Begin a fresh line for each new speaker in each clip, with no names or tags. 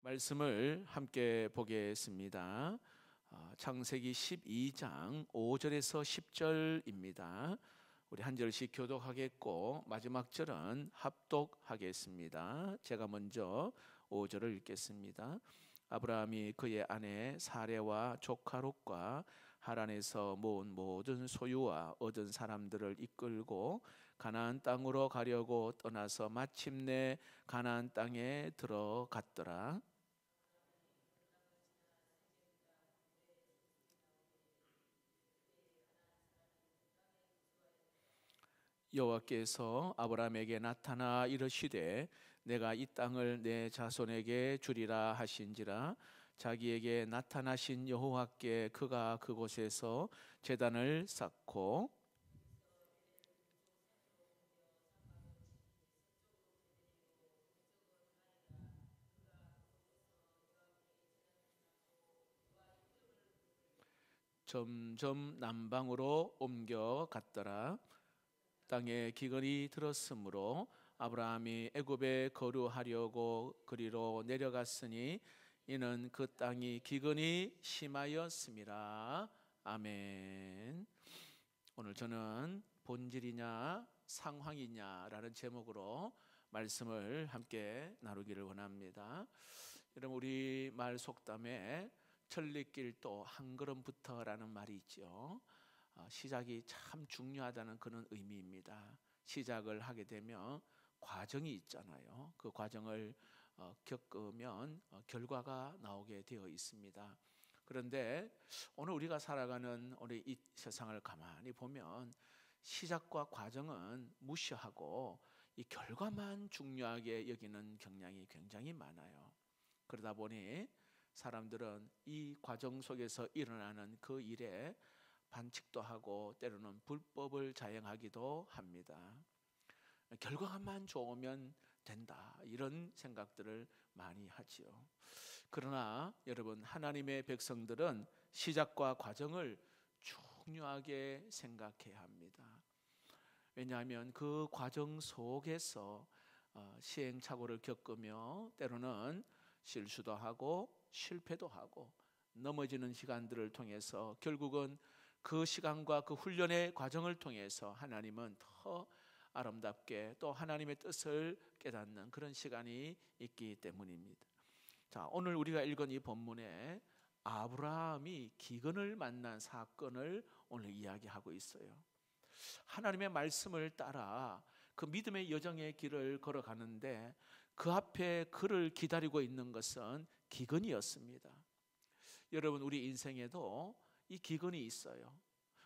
말씀을 함께 보겠습니다. 창세기 12장 5절에서 10절입니다. 우리 한 절씩 교독하겠고 마지막 절은 합독하겠습니다. 제가 먼저 5절을 읽겠습니다. 아브라함이 그의 아내 사레와 조카 롯과 하란에서 모은 모든 소유와 얻은 사람들을 이끌고 가나안 땅으로 가려고 떠나서 마침내 가나안 땅에 들어갔더라. 여호와께서 아브라함에게 나타나 이르시되 내가 이 땅을 내 자손에게 주리라 하신지라. 자기에게 나타나신 여호와께 그가 그곳에서 제단을 쌓고 점점 남방으로 옮겨갔더라. 땅에 기근이 들었으므로 아브라함이 애굽에 거류하려고 그리로 내려갔으니 이는 그 땅이 기근이 심하였음이라. 아멘. 오늘 저는 본질이냐 상황이냐라는 제목으로 말씀을 함께 나누기를 원합니다. 여러분, 우리 말 속담에 천리길도 한 걸음부터라는 말이 있죠. 시작이 참 중요하다는 그런 의미입니다. 시작을 하게 되면 과정이 있잖아요. 그 과정을 겪으면 결과가 나오게 되어 있습니다. 그런데 오늘 우리가 살아가는 우리 이 세상을 가만히 보면 시작과 과정은 무시하고 이 결과만 중요하게 여기는 경향이 굉장히 많아요. 그러다 보니 사람들은 이 과정 속에서 일어나는 그 일에 반칙도 하고 때로는 불법을 자행하기도 합니다. 결과만 좋으면 된다, 이런 생각들을 많이 하지요. 그러나 여러분, 하나님의 백성들은 시작과 과정을 중요하게 생각해야 합니다. 왜냐하면 그 과정 속에서 시행착오를 겪으며 때로는 실수도 하고 실패도 하고 넘어지는 시간들을 통해서 결국은 그 시간과 그 훈련의 과정을 통해서 하나님은 더 아름답게 또 하나님의 뜻을 깨닫는 그런 시간이 있기 때문입니다. 자, 오늘 우리가 읽은 이 본문에 아브라함이 기근을 만난 사건을 오늘 이야기하고 있어요. 하나님의 말씀을 따라 그 믿음의 여정의 길을 걸어가는데 그 앞에 그를 기다리고 있는 것은 기근이었습니다. 여러분, 우리 인생에도 이 기근이 있어요.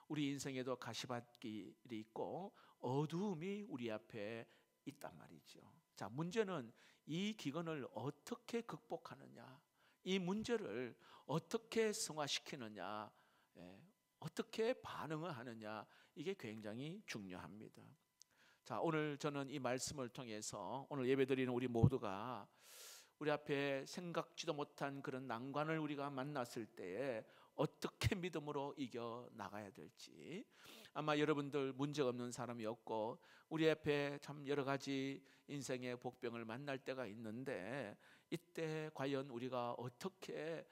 우리 인생에도 가시밭길이 있고 어두움이 우리 앞에 있단 말이죠. 자, 문제는 이 기근을 어떻게 극복하느냐, 이 문제를 어떻게 승화시키느냐, 어떻게 반응을 하느냐, 이게 굉장히 중요합니다. 자, 오늘 저는 이 말씀을 통해서 오늘 예배드리는 우리 모두가 우리 앞에 생각지도 못한 그런 난관을 우리가 만났을 때에 어떻게 믿음으로 이겨 나가야 될지, 아마 여러분들 문제 없는 사람이 없고 우리 앞에 참 여러 가지 인생의 복병을 만날 때가 있는데 이때 과연 우리가 어떻게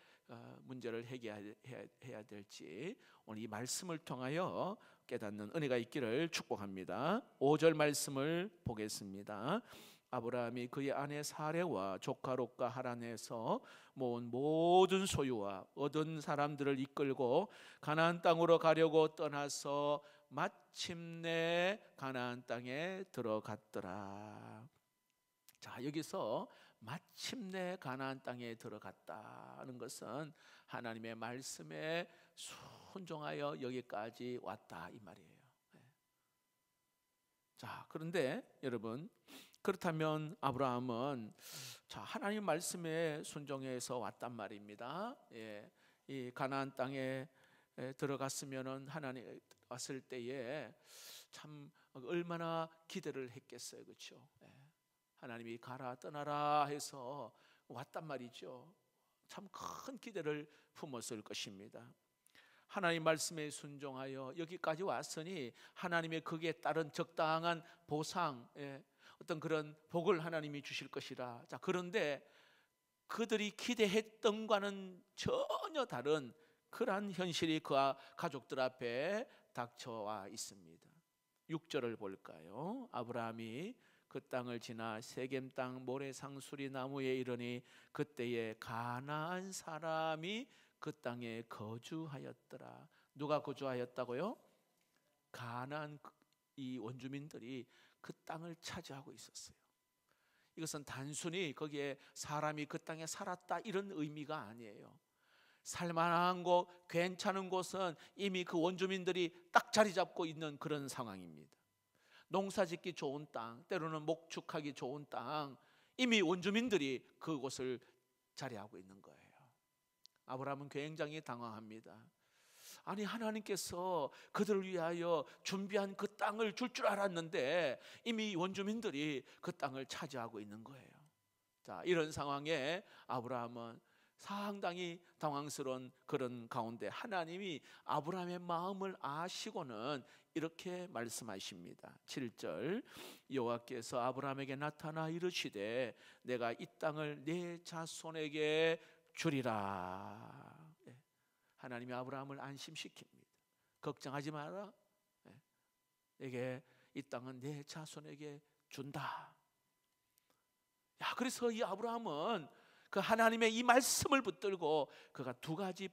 문제를 해결해야 될지 오늘 이 말씀을 통하여 깨닫는 은혜가 있기를 축복합니다. 5절 말씀을 보겠습니다. 아브라함이 그의 아내 사레와 조카 롯과 하란에서 모은 모든 소유와 얻은 사람들을 이끌고 가나안 땅으로 가려고 떠나서 마침내 가나안 땅에 들어갔더라. 자, 여기서 마침내 가나안 땅에 들어갔다는 것은 하나님의 말씀에 순종하여 여기까지 왔다, 이 말이에요. 자, 그런데 여러분, 그렇다면 아브라함은 자, 하나님 말씀에 순종해서 왔단 말입니다. 이 가나안 땅에 들어갔으면은 하나님 왔을 때에 참 얼마나 기대를 했겠어요, 그렇죠? 하나님이 가라 떠나라 해서 왔단 말이죠. 참 큰 기대를 품었을 것입니다. 하나님 말씀에 순종하여 여기까지 왔으니 하나님의 거기에 따른 적당한 보상, 어떤 그런 복을 하나님이 주실 것이라. 자, 그런데 그들이 기대했던 과는 전혀 다른 그러한 현실이 그 가족들 앞에 닥쳐와 있습니다. 6절을 볼까요? 아브라함이 그 땅을 지나 세겜 땅 모래상 수리 나무에 이르니 그때에 가나안 사람이 그 땅에 거주하였더라. 누가 거주하였다고요? 가나안 이 원주민들이 그 땅을 차지하고 있었어요. 이것은 단순히 거기에 사람이 그 땅에 살았다 이런 의미가 아니에요. 살만한 곳, 괜찮은 곳은 이미 그 원주민들이 딱 자리 잡고 있는 그런 상황입니다. 농사짓기 좋은 땅, 때로는 목축하기 좋은 땅, 이미 원주민들이 그곳을 자리하고 있는 거예요. 아브라함은 굉장히 당황합니다. 아니, 하나님께서 그들을 위하여 준비한 그 땅을 줄 줄 알았는데 이미 원주민들이 그 땅을 차지하고 있는 거예요. 자, 이런 상황에 아브라함은 상당히 당황스러운 그런 가운데 하나님이 아브라함의 마음을 아시고는 이렇게 말씀하십니다. 7절, 여호와께서 아브라함에게 나타나 이르시되 내가 이 땅을 네 자손에게 주리라. 하나님이 아브라함을 안심시킵니다. 걱정하지 마라. 내게 이 땅은 내 자손에게 준다. 야, 그래서 이 아브라함은 그 하나님의 이 말씀을 붙들고 그가 두 가지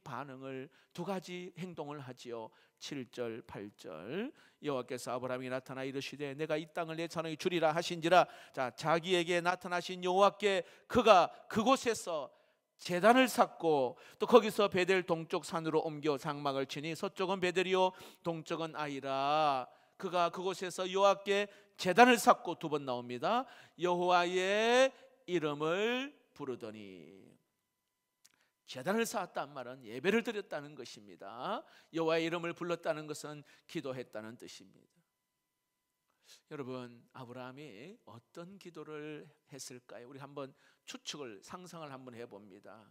행동을 하지요. 7절 8절, 여호와께서 아브라함에게 나타나 이르시되 내가 이 땅을 내 자손에게 주리라 하신지라. 자, 자기에게 나타나신 여호와께 그가 그곳에서 제단을 쌓고 또 거기서 베델 동쪽 산으로 옮겨 장막을 치니 서쪽은 베델이요 동쪽은 아이라. 그가 그곳에서 여호와께 제단을 쌓고 두 번 나옵니다. 여호와의 이름을 부르더니. 제단을 쌓았다는 말은 예배를 드렸다는 것입니다. 여호와의 이름을 불렀다는 것은 기도했다는 뜻입니다. 여러분, 아브라함이 어떤 기도를 했을까요? 우리 한번 추측을, 상상을 한번 해봅니다.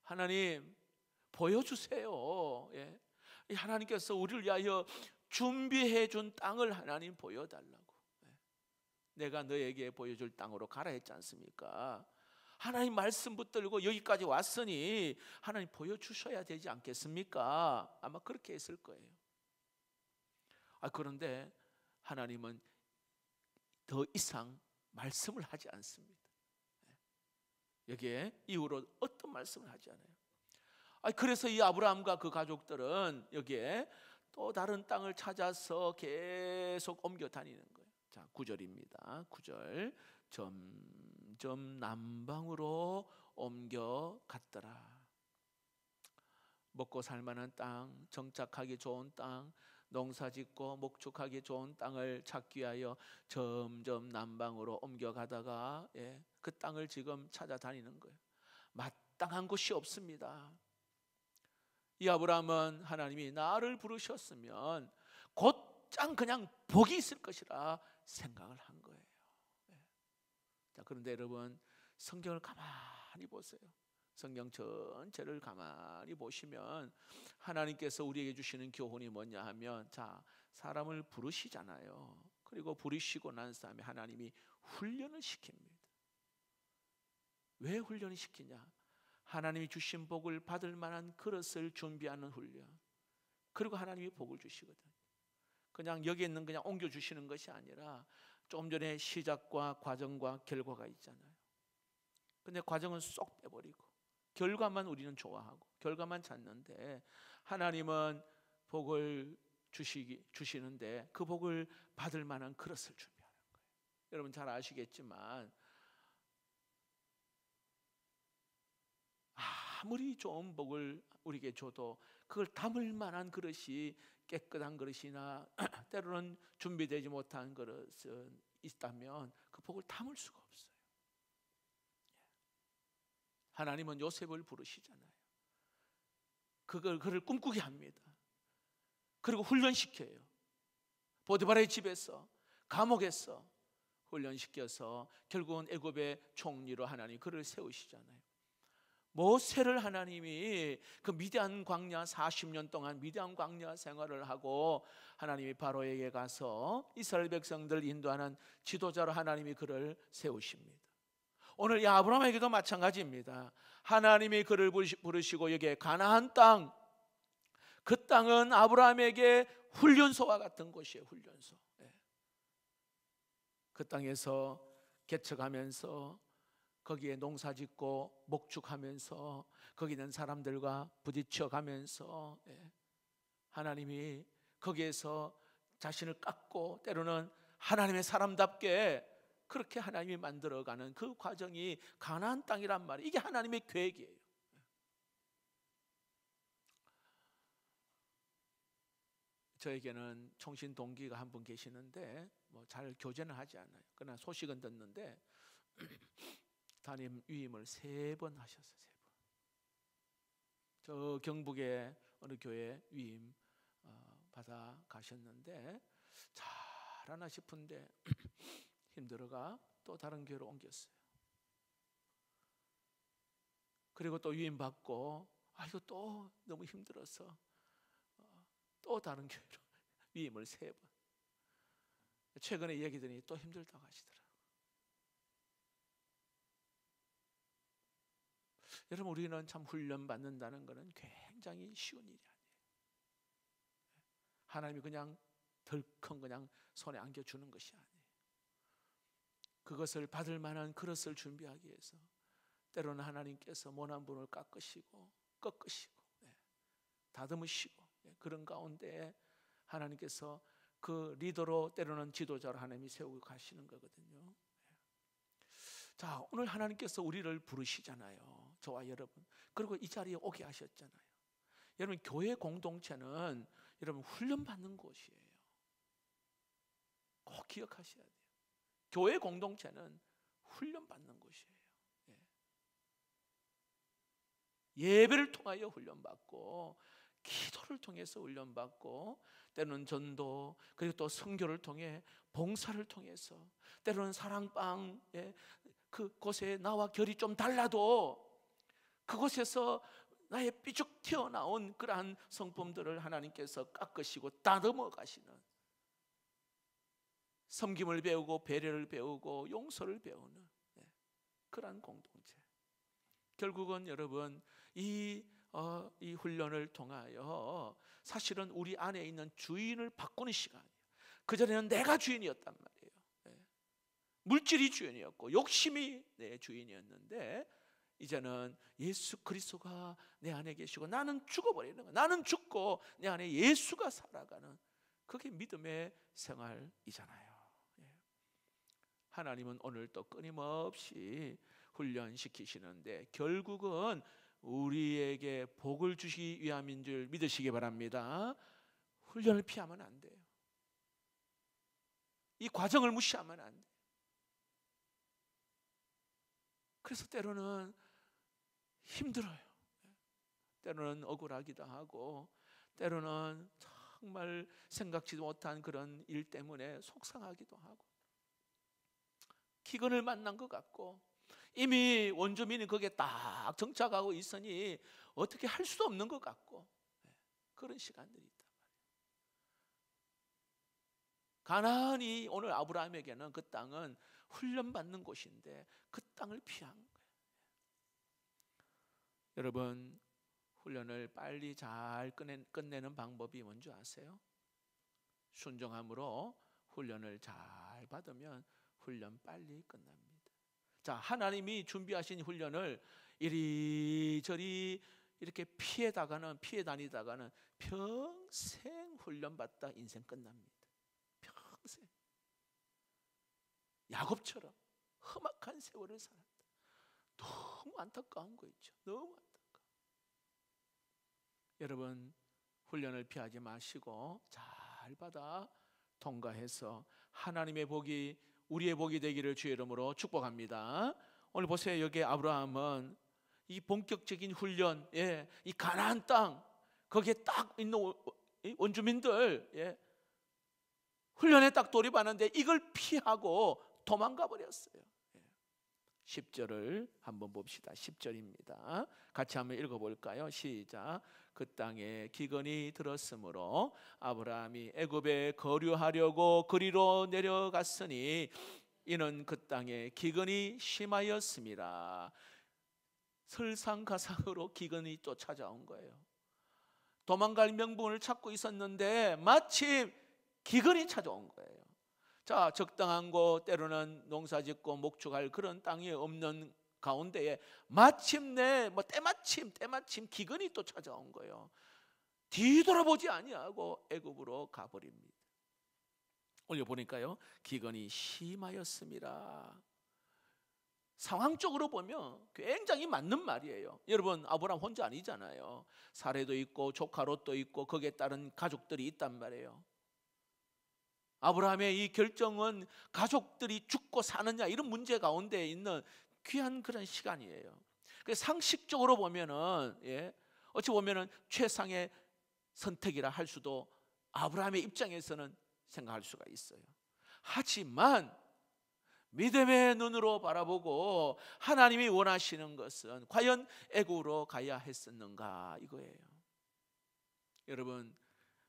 하나님, 보여주세요. 예. 하나님께서 우리를 위하여 준비해 준 땅을 하나님 보여달라고. 예. 내가 너에게 보여줄 땅으로 가라 했지 않습니까? 하나님 말씀 붙들고 여기까지 왔으니 하나님 보여주셔야 되지 않겠습니까? 아마 그렇게 했을 거예요. 그런데 하나님은 더 이상 말씀을 하지 않습니다. 여기에 이후로 어떤 말씀을 하지 않아요. 그래서 이 아브라함과 그 가족들은 여기에 또 다른 땅을 찾아서 계속 옮겨 다니는 거예요. 자, 9절입니다. 9절, 점점 남방으로 옮겨 갔더라. 먹고 살만한 땅, 정착하기 좋은 땅, 농사짓고 목축하기 좋은 땅을 찾기 위하여 점점 남방으로 옮겨가다가 그 땅을 지금 찾아다니는 거예요. 마땅한 곳이 없습니다. 이 아브라함은 하나님이 나를 부르셨으면 곧장 그냥 복이 있을 것이라 생각을 한 거예요. 자, 그런데 여러분, 성경을 가만히 보세요. 성경 전체를 가만히 보시면 하나님께서 우리에게 주시는 교훈이 뭐냐 하면, 자, 사람을 부르시잖아요. 그리고 부르시고 난 다음에 하나님이 훈련을 시킵니다. 왜 훈련을 시키냐? 하나님이 주신 복을 받을 만한 그릇을 준비하는 훈련. 그리고 하나님이 복을 주시거든요. 그냥 여기 있는 그냥 옮겨 주시는 것이 아니라 좀 전에 시작과 과정과 결과가 있잖아요. 근데 과정은 쏙 빼버리고 결과만 우리는 좋아하고 결과만 찾는데, 하나님은 복을 주시는데 그 복을 받을 만한 그릇을 준비하는 거예요. 여러분 잘 아시겠지만 아무리 좋은 복을 우리에게 줘도 그걸 담을 만한 그릇이, 깨끗한 그릇이나 때로는 준비되지 못한 그릇은 있다면 그 복을 담을 수가 없어요. 하나님은 요셉을 부르시잖아요. 그를 꿈꾸게 합니다. 그리고 훈련시켜요. 보디바라의 집에서, 감옥에서 훈련시켜서 결국은 애굽의 총리로 하나님 그를 세우시잖아요. 모세를 하나님이 그 미디안 광야 40년 동안 미디안 광야 생활을 하고 하나님이 바로에게 가서 이스라엘 백성들 인도하는 지도자로 하나님이 그를 세우십니다. 오늘 이 아브라함에게도 마찬가지입니다. 하나님이 그를 부르시고 여기에 가나안 땅, 그 땅은 아브라함에게 훈련소와 같은 곳이에요. 훈련소. 그 땅에서 개척하면서 거기에 농사짓고 목축하면서 거기 있는 사람들과 부딪혀 가면서 하나님이 거기에서 자신을 깎고 때로는 하나님의 사람답게 그렇게 하나님이 만들어가는 그 과정이 가나안 땅이란 말이에요. 이게 하나님의 계획이에요. 저에게는 총신 동기가 한 분 계시는데 뭐 잘 교제는 하지 않아요. 그러나 소식은 듣는데 담임 위임을 3번 하셨어요. 3번. 저 경북의 어느 교회 위임 받아 가셨는데 잘하나 싶은데 힘들어가 또 다른 교회로 옮겼어요. 그리고 또 위임 받고 이거 또 너무 힘들어서 또 다른 교회로 위임을 3번. 최근에 얘기 들으니 또 힘들다고 하시더라고요. 여러분, 우리는 참 훈련 받는다는 것은 굉장히 쉬운 일이 아니에요. 하나님이 그냥 덜컹 그냥 손에 안겨주는 것이 아니에요. 그것을 받을 만한 그릇을 준비하기 위해서 때로는 하나님께서 모난 분을 꺾으시고 다듬으시고 그런 가운데 하나님께서 그 리더로 때로는 지도자로 하나님이 세우고 가시는 거거든요. 자, 오늘 하나님께서 우리를 부르시잖아요. 저와 여러분. 그리고 이 자리에 오게 하셨잖아요. 여러분, 교회 공동체는 여러분 훈련받는 곳이에요. 꼭 기억하셔야 돼요. 교회 공동체는 훈련받는 곳이에요. 예배를 통하여 훈련받고 기도를 통해서 훈련받고 때로는 전도 그리고 또 선교를 통해 봉사를 통해서 때로는 사랑방에 그곳에 나와 결이 좀 달라도 그곳에서 나의 삐죽 튀어나온 그러한 성품들을 하나님께서 깎으시고 다듬어 가시는 섬김을 배우고 배려를 배우고 용서를 배우는 그러한 공동체. 결국은 여러분 이 훈련을 통하여 사실은 우리 안에 있는 주인을 바꾸는 시간이에요. 그전에는 내가 주인이었단 말이에요. 물질이 주인이었고 욕심이 내 주인이었는데 이제는 예수 그리스도가 내 안에 계시고 나는 죽어버리는 거예요. 나는 죽고 내 안에 예수가 살아가는 그게 믿음의 생활이잖아요. 하나님은 오늘도 끊임없이 훈련시키시는데 결국은 우리에게 복을 주시기 위함인 줄 믿으시기 바랍니다. 훈련을 피하면 안 돼요. 이 과정을 무시하면 안 돼요. 그래서 때로는 힘들어요. 때로는 억울하기도 하고 때로는 정말 생각지도 못한 그런 일 때문에 속상하기도 하고 기근을 만난 것 같고 이미 원주민이 거기에 딱 정착하고 있으니 어떻게 할 수도 없는 것 같고 그런 시간들이 있단 말이에요. 가나안이 오늘 아브라함에게는 그 땅은 훈련받는 곳인데 그 땅을 피한 거예요. 여러분, 훈련을 빨리 잘 끝내는 방법이 뭔지 아세요? 순종함으로 훈련을 잘 받으면 훈련 빨리 끝납니다. 자, 하나님이 준비하신 훈련을 이리저리 이렇게 피해 다니다가는 평생 훈련받다 인생 끝납니다. 평생. 야곱처럼 험악한 세월을 살았다. 너무 안타까운 거 있죠. 너무 안타까워. 여러분, 훈련을 피하지 마시고 잘 받아 통과해서 하나님의 복이 우리의 복이 되기를 주의 이름으로 축복합니다. 오늘 보세요. 여기 아브라함은 이 본격적인 훈련, 이 가나안 땅 거기에 딱 있는 원주민들 훈련에 딱 돌입하는데 이걸 피하고 도망가 버렸어요. 10절을 한번 봅시다. 10절입니다. 같이 한번 읽어볼까요? 시작. 그 땅에 기근이 들었으므로 아브라함이 애굽에 거류하려고 그리로 내려갔으니 이는 그 땅에 기근이 심하였습니다. 설상가상으로 기근이 또 찾아온 거예요. 도망갈 명분을 찾고 있었는데 마침 기근이 찾아온 거예요. 자, 적당한 곳, 때로는 농사짓고 목축할 그런 땅이 없는 가운데에 마침내 때마침 기근이 또 찾아온 거예요. 뒤돌아보지 아니하고 애굽으로 가버립니다. 오늘 보니까요, 기근이 심하였습니다. 상황적으로 보면 굉장히 맞는 말이에요. 여러분, 아브라함 혼자 아니잖아요. 사례도 있고 조카 롯도 있고 거기에 따른 가족들이 있단 말이에요. 아브라함의 이 결정은 가족들이 죽고 사느냐 이런 문제 가운데 있는 귀한 그런 시간이에요. 상식적으로 보면은, 어찌 보면은 최상의 선택이라 할 수도 아브라함의 입장에서는 생각할 수가 있어요. 하지만 믿음의 눈으로 바라보고 하나님이 원하시는 것은 과연 애굽으로 가야 했었는가 이거예요. 여러분,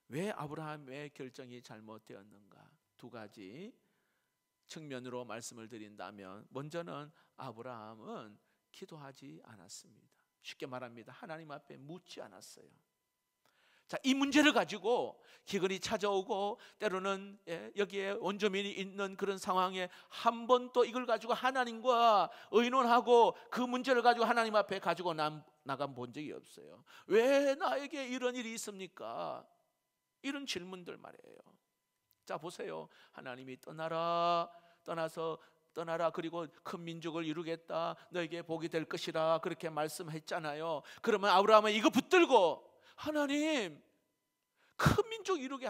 왜 아브라함의 결정이 잘못되었는가? 두 가지 측면으로 말씀을 드린다면, 먼저는 아브라함은 기도하지 않았습니다. 쉽게 말합니다. 하나님 앞에 묻지 않았어요. 자, 이 문제를 가지고 기근이 찾아오고 때로는 여기에 원주민이 있는 그런 상황에 한 번 또 이걸 가지고 하나님과 의논하고 그 문제를 가지고 하나님 앞에 가지고 나간 본 적이 없어요. 왜 나에게 이런 일이 있습니까? 이런 질문들 말이에요. 자, 보세요. 하나님이 떠나라, 그리고 큰 민족을 이루겠다, 너에게 복이 될 것이라 그렇게 말씀했잖아요. 그러면 아브라함은 이거 붙들고, 하나님 큰 민족 이루게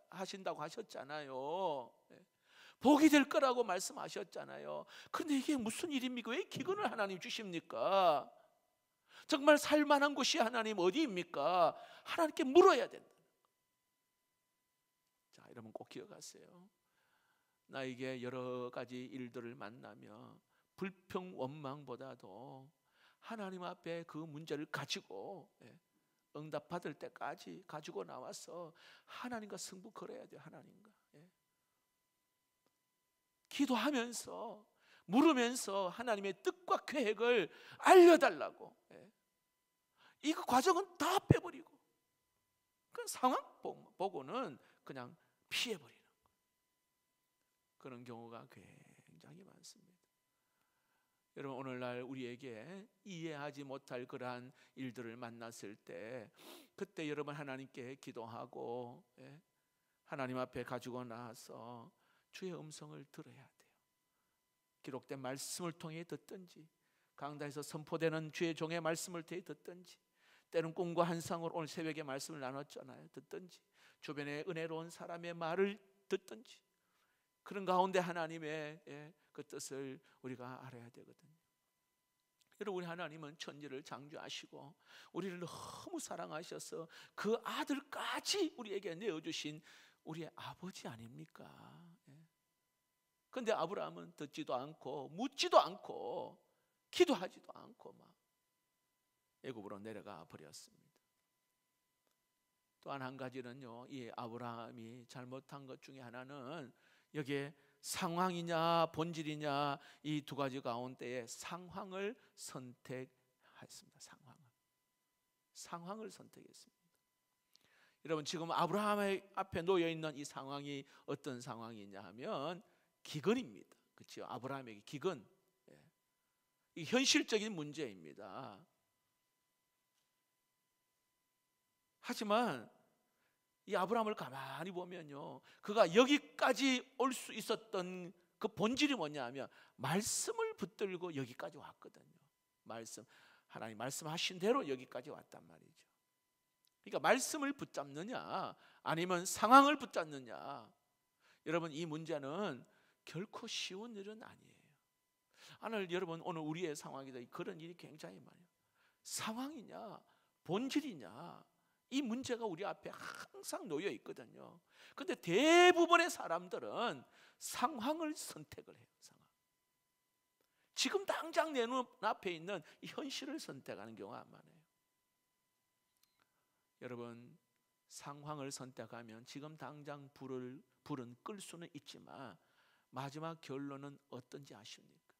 하신다고 하셨잖아요. 복이 될 거라고 말씀하셨잖아요. 그런데 이게 무슨 일입니까? 왜 기근을 하나님 주십니까? 정말 살만한 곳이 하나님 어디입니까? 하나님께 물어야 된다. 자, 여러분 꼭 기억하세요. 나에게 여러 가지 일들을 만나며 불평 원망보다도 하나님 앞에 그 문제를 가지고 응답 받을 때까지 가지고 나와서 하나님과 승부 걸어야 돼요. 하나님과 기도하면서 물으면서 하나님의 뜻과 계획을 알려달라고. 이 과정은 다 빼버리고 그 상황 보고는 그냥 피해버리는 그런 경우가 굉장히 많습니다. 여러분, 오늘날 우리에게 이해하지 못할 그러한 일들을 만났을 때, 그때 여러분 하나님께 기도하고 하나님 앞에 가지고 나와서 주의 음성을 들어야 돼요. 기록된 말씀을 통해 듣든지, 강단에서 선포되는 주의 종의 말씀을 통해 듣든지, 때는 꿈과 환상으로 오늘 새벽에 말씀을 나눴잖아요. 듣든지, 주변에 은혜로운 사람의 말을 듣든지, 그런 가운데 하나님의 그 뜻을 우리가 알아야 되거든요. 여러분, 우리 하나님은 천지를 창조하시고 우리를 너무 사랑하셔서 그 아들까지 우리에게 내어주신 우리의 아버지 아닙니까? 그런데 아브라함은 듣지도 않고 묻지도 않고 기도하지도 않고 막 애굽으로 내려가 버렸습니다. 또한 한 가지는요, 이 아브라함이 잘못한 것 중에 하나는 여기에 상황이냐 본질이냐 이 두 가지 가운데에 상황을 선택했습니다. 상황을 선택했습니다. 여러분, 지금 아브라함의 앞에 놓여 있는 이 상황이 어떤 상황이냐 하면 기근입니다. 그렇죠? 아브라함에게 기근, 이 현실적인 문제입니다. 하지만 이 아브라함을 가만히 보면요, 그가 여기까지 올 수 있었던 그 본질이 뭐냐 하면 말씀을 붙들고 여기까지 왔거든요. 하나님 말씀하신 대로 여기까지 왔단 말이죠. 그러니까 말씀을 붙잡느냐 아니면 상황을 붙잡느냐, 여러분 이 문제는 결코 쉬운 일은 아니에요. 여러분, 오늘 우리의 상황이다, 그런 일이 굉장히 많아요. 상황이냐 본질이냐, 이 문제가 우리 앞에 항상 놓여 있거든요. 그런데 대부분의 사람들은 상황을 선택을 해요. 지금 당장 내 눈앞에 있는 이 현실을 선택하는 경우가 많아요. 여러분, 상황을 선택하면 지금 당장 불은 끌 수는 있지만 마지막 결론은 어떤지 아십니까?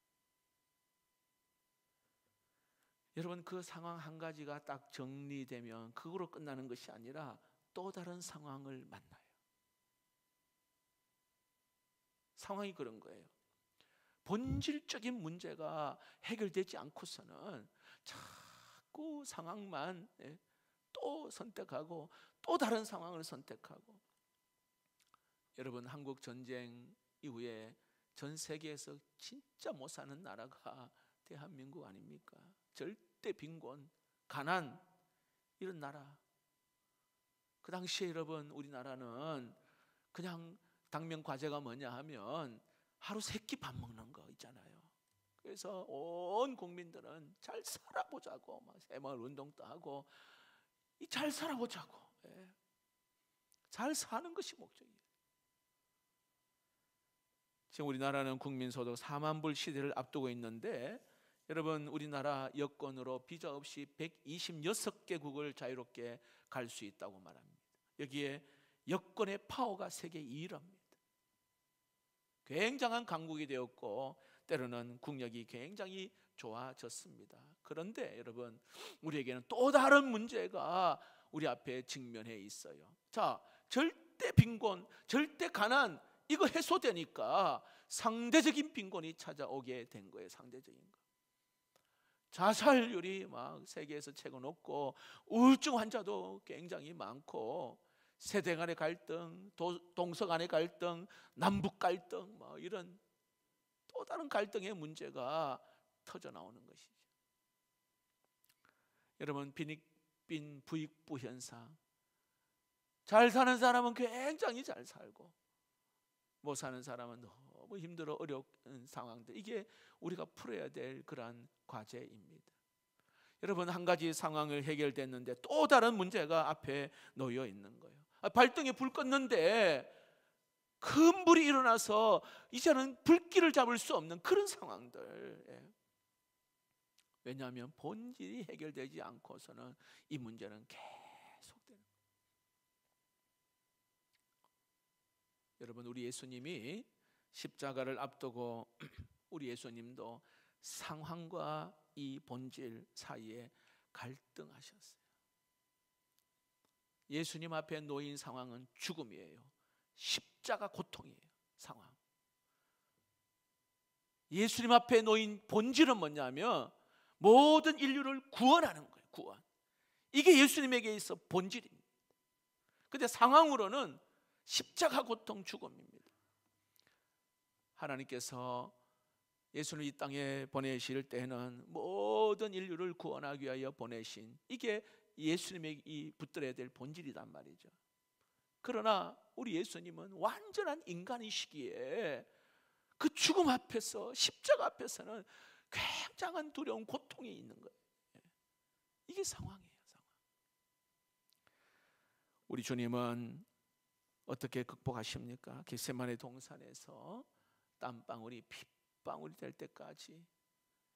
여러분, 그 상황 한 가지가 딱 정리되면 그거로 끝나는 것이 아니라 또 다른 상황을 만나요. 상황이 그런 거예요. 본질적인 문제가 해결되지 않고서는 자꾸 상황만 또 선택하고 또 다른 상황을 선택하고. 여러분, 한국 전쟁 이후에 전 세계에서 진짜 못 사는 나라가 대한민국 아닙니까? 절대 빈곤, 가난, 이런 나라. 그 당시에 여러분, 우리나라는 그냥 당면 과제가 뭐냐 하면 하루 3끼 밥 먹는 거 있잖아요. 그래서 온 국민들은 잘 살아보자고 막 새마을 운동도 하고 잘 살아보자고, 잘 사는 것이 목적이에요. 지금 우리나라는 국민소득 4만 불 시대를 앞두고 있는데, 여러분, 우리나라 여권으로 비자 없이 126개국을 자유롭게 갈 수 있다고 말합니다. 여기에 여권의 파워가 세계 2위랍니다. 굉장한 강국이 되었고 때로는 국력이 굉장히 좋아졌습니다. 그런데 여러분, 우리에게는 또 다른 문제가 우리 앞에 직면해 있어요. 자, 절대 빈곤, 절대 가난, 이거 해소되니까 상대적인 빈곤이 찾아오게 된 거예요. 상대적인 거. 자살률이 막 세계에서 최고 높고 우울증 환자도 굉장히 많고 세대 간의 갈등, 동서 간의 갈등, 남북 갈등, 뭐 이런 또 다른 갈등의 문제가 터져 나오는 것이죠. 여러분, 빈익빈 부익부 현상. 잘 사는 사람은 굉장히 잘 살고 못 사는 사람은 너무 힘들어 어려운 상황들, 이게 우리가 풀어야 될 그러한 과제입니다. 여러분, 한 가지 상황을 해결됐는데 또 다른 문제가 앞에 놓여 있는 거예요. 발등에 불 껐는데 큰 불이 일어나서 이제는 불길을 잡을 수 없는 그런 상황들. 왜냐하면 본질이 해결되지 않고서는 이 문제는 계속되는 거예요. 여러분, 우리 예수님이 십자가를 앞두고 우리 예수님도 상황과 이 본질 사이에 갈등하셨어요. 예수님 앞에 놓인 상황은 죽음이에요. 십자가 고통이에요. 상황. 예수님 앞에 놓인 본질은 뭐냐면 모든 인류를 구원하는 거예요. 구원. 이게 예수님에게 있어 본질입니다. 그런데 상황으로는 십자가 고통, 죽음입니다. 하나님께서 예수를 이 땅에 보내실 때는 모든 인류를 구원하기 위하여 보내신, 이게 예수님의 이 붙들어야 될 본질이란 말이죠. 그러나 우리 예수님은 완전한 인간이시기에 그 죽음 앞에서, 십자가 앞에서는 굉장한 두려운 고통이 있는 거예요. 이게 상황이에요. 상황. 우리 주님은 어떻게 극복하십니까? 겟세마네 동산에서 땀방울이 핏방울이 될 때까지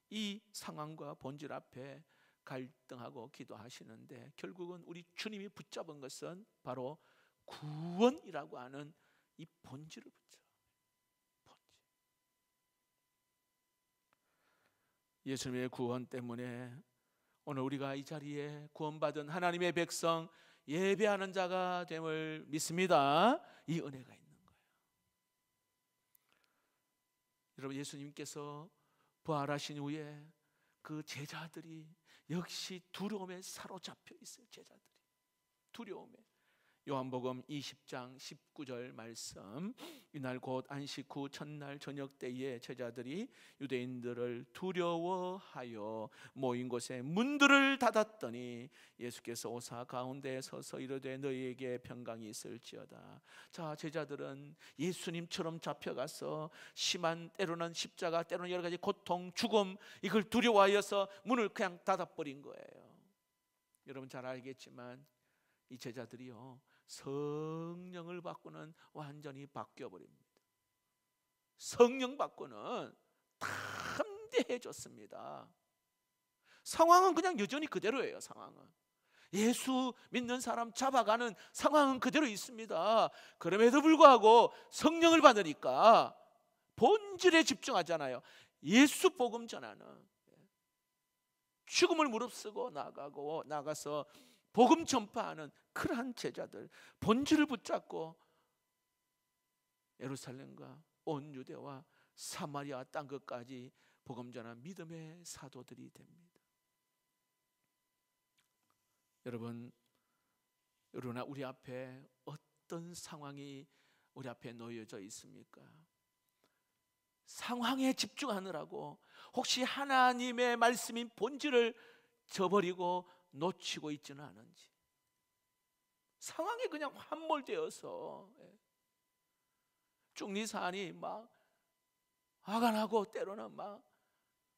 이 상황과 본질 앞에 갈등하고 기도하시는데, 결국은 우리 주님이 붙잡은 것은 바로 구원이라고 하는 이 본질을 붙잡아요. 본질. 예수님의 구원 때문에 오늘 우리가 이 자리에 구원받은 하나님의 백성, 예배하는 자가 됨을 믿습니다. 이 은혜가 있는 거예요. 여러분, 예수님께서 부활하신 후에 그 제자들이 역시 두려움에 사로잡혀 있어요. 제자들이 두려움에. 요한복음 20장 19절 말씀, 이날 곧 안식 후 첫날 저녁 때에 제자들이 유대인들을 두려워하여 모인 곳에 문들을 닫았더니 예수께서 오사 가운데에 서서 이르되 너희에게 평강이 있을지어다. 자, 제자들은 예수님처럼 잡혀가서 심한, 때로는 십자가, 때로는 여러 가지 고통, 죽음, 이걸 두려워하여서 문을 그냥 닫아버린 거예요. 여러분 잘 알겠지만 이 제자들이요, 성령을 받고는 완전히 바뀌어버립니다. 성령 받고는 담대해졌습니다. 상황은 그냥 여전히 그대로예요. 상황은 예수 믿는 사람 잡아가는 상황은 그대로 있습니다. 그럼에도 불구하고 성령을 받으니까 본질에 집중하잖아요. 예수 복음 전하는, 죽음을 무릅쓰고 나가서 복음 전파하는 그러한 제자들, 본질을 붙잡고 예루살렘과 온 유대와 사마리아 땅 끝까지 복음 전하는 믿음의 사도들이 됩니다. 여러분, 그러나 우리 앞에 어떤 상황이 우리 앞에 놓여져 있습니까? 상황에 집중하느라고 혹시 하나님의 말씀인 본질을 저버리고 놓치고 있지는 않은지, 상황에 그냥 함몰되어서 쭉리사안이 막 화가 나고, 때로는 막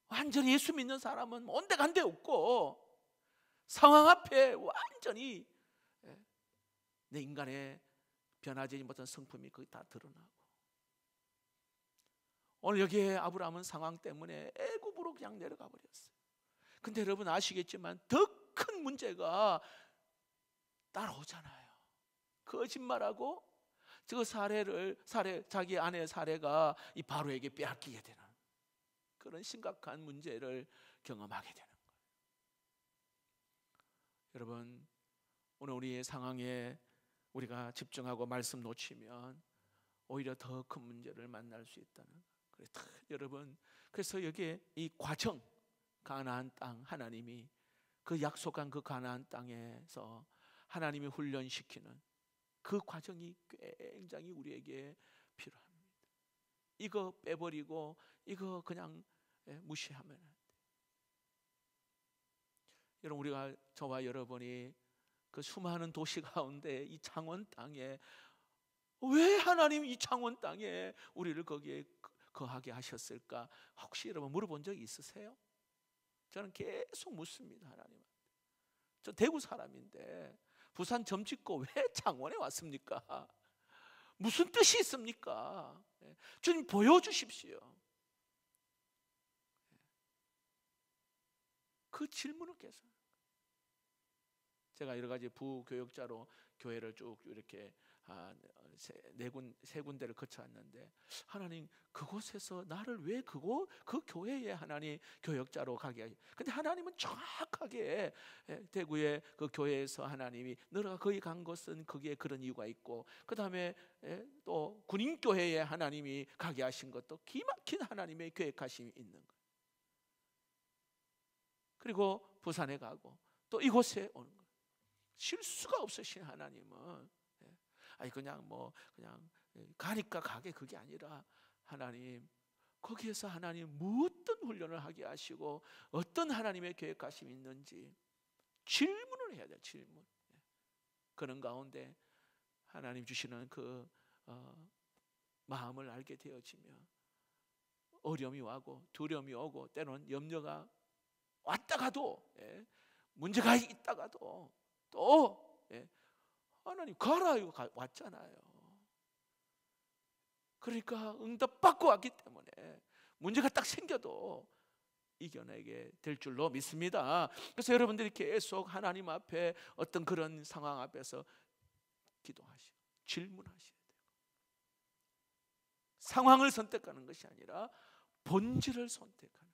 완전히 예수 믿는 사람은 온데간데 없고, 상황 앞에 완전히 내 인간의 변화되지 못한 성품이 거기 다 드러나고, 오늘 여기에 아브라함은 상황 때문에 애굽으로 그냥 내려가 버렸어요. 근데 여러분 아시겠지만 더 큰 문제가 따라오잖아요. 거짓말하고 그 자기 아내 사례가 이 바로에게 빼앗기게 되는 그런 심각한 문제를 경험하게 되는 거예요. 여러분, 오늘 우리의 상황에 우리가 집중하고 말씀 놓치면 오히려 더 큰 문제를 만날 수 있다는 거예요. 여러분, 그래서 여기에 이 과정, 가나안 땅, 하나님이 그 약속한 그 가나안 땅에서 하나님이 훈련시키는 그 과정이 굉장히 우리에게 필요합니다. 이거 빼버리고 이거 그냥 무시하면 안 돼요. 여러분, 우리가, 저와 여러분이 그 수많은 도시 가운데 이 창원 땅에, 왜 하나님 이 창원 땅에 우리를 거기에 거하게 하셨을까? 혹시 여러분 물어본 적 있으세요? 저는 계속 묻습니다, 하나님한테. 저 대구 사람인데 부산 점 짓고 왜 창원에 왔습니까? 무슨 뜻이 있습니까? 주님 보여주십시오. 그 질문을 계속. 제가 여러 가지 부교역자로 교회를 쭉 이렇게 세 군데를 거쳐왔는데, 하나님 그곳에서 나를 왜 그 교회에 하나님 교역자로 가게 하시? 근데 하나님은 정확하게 대구의 그 교회에서 하나님이 너가 거기 간 것은 거기에 그런 이유가 있고, 그 다음에 또 군인교회에 하나님이 가게 하신 것도 기막힌 하나님의 계획하심이 있는 거예요. 그리고 부산에 가고 또 이곳에 오는 거예요. 실수가 없으신 하나님은 아니 그냥 가니까 가게, 그게 아니라 하나님 거기에서 하나님 무엇든 훈련을 하게 하시고 어떤 하나님의 계획하심이 있는지 질문을 해야 돼요. 질문. 그런 가운데 하나님 주시는 그 마음을 알게 되어지며 어려움이 오고 두려움이 오고 때로는 염려가 왔다가도 문제가 있다가도 또 하나님 가라 이거 왔잖아요. 그러니까 응답받고 왔기 때문에 문제가 딱 생겨도 이겨내게 될 줄로 믿습니다. 그래서 여러분들이 계속 하나님 앞에 어떤 그런 상황 앞에서 기도하시고 질문하셔야 돼요. 상황을 선택하는 것이 아니라 본질을 선택하는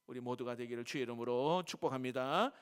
우리 모두가 되기를 주의 이름으로 축복합니다.